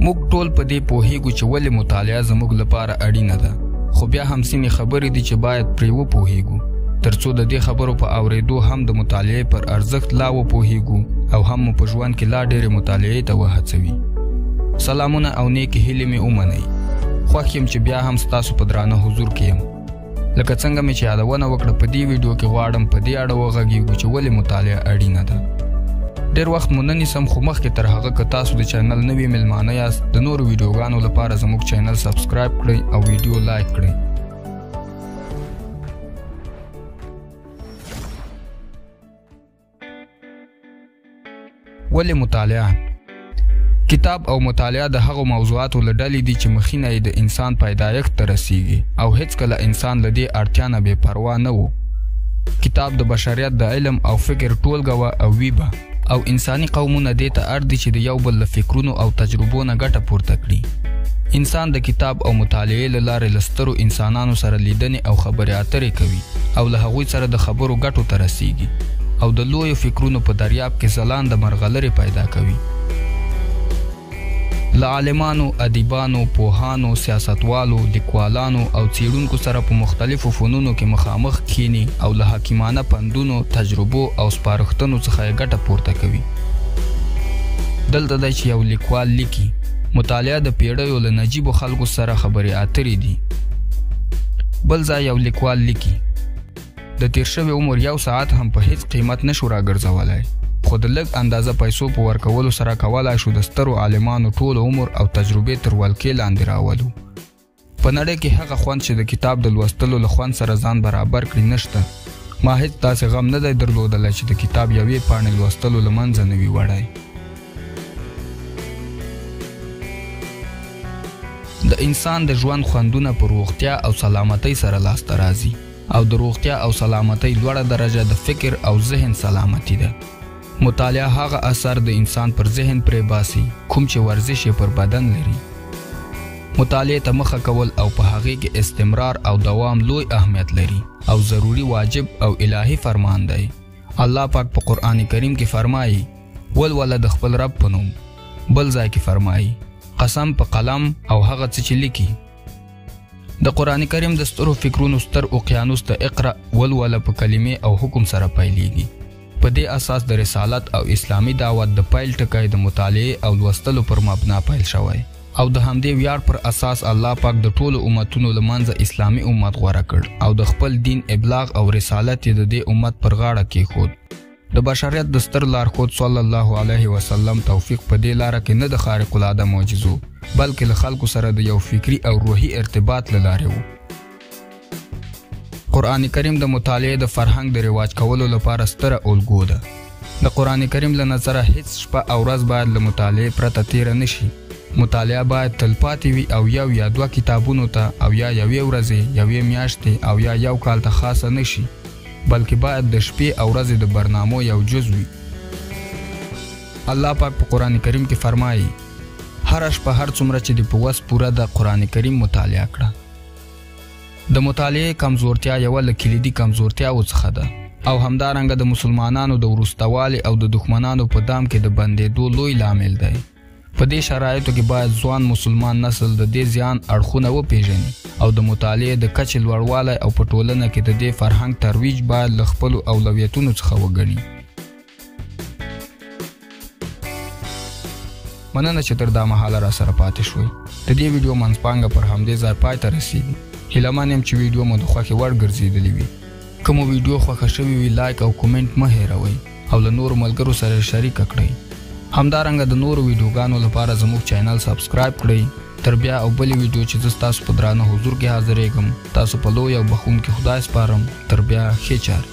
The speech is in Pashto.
موږ ټول په دې پوهیږو چې ولې مطالعه زموږ لپاره اړینه ده، خو بیا هم ځینې خبرې دي چې باید پرې وپوهیږو ترڅو د دې خبرو په اورېدو هم د مطالعې پر ارزښت لا وپوهیږو او هم مو په ژوند کې لا ډېرې مطالعې ته وهڅوي. سلامونه او نیکې هیلې مې ومنئ. خوښ یم چې بیا هم ستاسو په درانه حضور کې یم. لکه څنګه مې چې یادونه وکړه په دې ویډیو کې غواړم په دې اړه وغږیږو چې ولې مطالعه اړینه ده. ډېر وخت مو نه نیسم، خو مخکې تر هغه که تاسو د چینل نوي مېلمانه یاست د نورو ویډیوګانو لپاره زموږ چینل سبسکرایب کړئ او ویډیو لایک کړئ. ولې مطالعه؟ کتاب او مطالعه د هغو موضوعاتو له ډلې دي چې مخینه یې د انسان پیدایښت ته رسیږي او هیڅکله انسان له دې اړتیا نه بې پروا نه و. کتاب د بشریت د علم او فکر ټولګه وه او وي به، او انساني قومونه دې ته اړ دي چې د یو بل له فکرونو او تجربو نه ګټه پورته کړي. انسان د کتاب او مطالعې له لارې له سترو انسانانو سره لیدنې او خبرې اترې کوي او له هغوی سره د خبرو ګټو ته رسیږي او د لویو فکرونو په دریاب کې ځلانده مرغلرې پیدا کوي. له عالمانو، ادیبانو، پوهانو، سیاستوالو، لیکوالانو او څېړونکو سره په مختلفو فنونو کې مخامخ کښیني او له حکیمانه پندونو، تجربو او سپارښتنو څخه یې ګټه پورته کوي. دلته دی چې یو لیکوال لیکي مطالعه د پیړیو له نجیبو خلکو سره خبرې اترې دي. بل ځای یو لیکوال لیکي د تیر شوي عمر 1 ساعت هم په هیڅ قیمت نشو راګرځولی، خو د لږ اندازه پیسو په ورکولو سره کولای شو د سترو عالمانو ټول عمر او تجربې تر ولکې لاندې راولو. په نړۍ کې هغه خوند چې د کتاب د لوستلو له خوند سره ځان برابر کړي نشته. ما هیڅ داسې غم نه دی درلودلی چې د کتاب یوې پاڼې لوستلو له منځه نه وي وړی. د انسان د ژوند خوندونه په روغتیا او سلامتۍ سره لاسته راځي او د روغتیا او سلامتۍ لوړه درجه د فکر او ذهن سلامتي ده. مطالعه هغه اثر د انسان پر ذهن پرې باسي کوم چې ورزش یې پر بدن لري. مطالعه ته مخه کول او په هغې کې استمرار او دوام لوی اهمیت لري او ضروري واجب او الهي فرمان دی. الله پاک په قرآن کریم کې فرمایي ولوله د خپل رب په نوم. بل ځای کې فرمایي قسم په قلم او هغه څه چې لیکي. د قرآن کریم د سترو فکرونو ستر اقیانوس ته اقرأ ولوله په کلمې او حکم سره پیلیږي. په دې اساس د رسالت او اسلامي دعوت د پیل ټکی د مطالعې او لوستلو پر مبنا پیل شوی او د همدې ویاړ پر اساس الله پاک د ټولو امتونو له منځه اسلامي امت غوره کړ او د خپل دین ابلاغ او رسالت یې د دې امت پر غاړه کېښود. د بشریت د ستر لارښود صلی الله علیه وسلم توفیق په دې لاره کې نه د خارق العاده معجزو بلکې له خلکو سره د یو فکري او روحي ارتباط له لارې و. قرآن کریم د مطالعې د فرهنګ د رواج کولو لپاره ستره الګو ده. د قرآن کریم له نظره هیڅ شپه او ورځ باید له مطالعې پرته تیره نشي. مطالعه باید تلپاتې وي او یو یا دوه کتابونو ته او یا یوې ورځې، یوې میاشتې او یا یو کال ته خاصه نشي، بلکې باید د شپې او ورځې د برنامو یو جز وي. الله پاک په قرآن کریم کې فرمایي هر شپه هر څومره چې د په وس پوره د قرآن کریم مطالعه کړه. د مطالعې کمزورتیا یوه له کلیدي کمزورتیاو څخه ده او همدارنګه د مسلمانانو د وروستوالي او د دښمنانو په دام کې د بندېدو لوی لامل دی. په دې شرایطو کې باید ځوان مسلمان نسل د دې زیان اړخونه وپیژني او د مطالعې د کچې لوړوالی او په ټولنه کې د دې فرهنګ ترویج باید له خپلو اولویتونو څخه وګڼي. مننه چې تر دا مهاله را سره پاتې شوئ. د دې ویډیو منځپانګه پر همدې ځای پای ته رسیږي. هیله من یم چې ویډیو مو د خوښې وړ ګرځېدلې وي. که مو ویډیو خوښه شوې وي لایک او کومنټ مه هېروئ او له نورو ملګرو سره شریکه کړئ. همدارنګه د نورو ویډیوګانو لپاره زموږ چینل سبسکرایب کړئ. تر بیا او بلې ویډیو چې زه ستاسو په درانه حضور کې حاضرېږم، تاسو په لوی او بخښونکي خدای سپارم. تر بیا ښې چارې.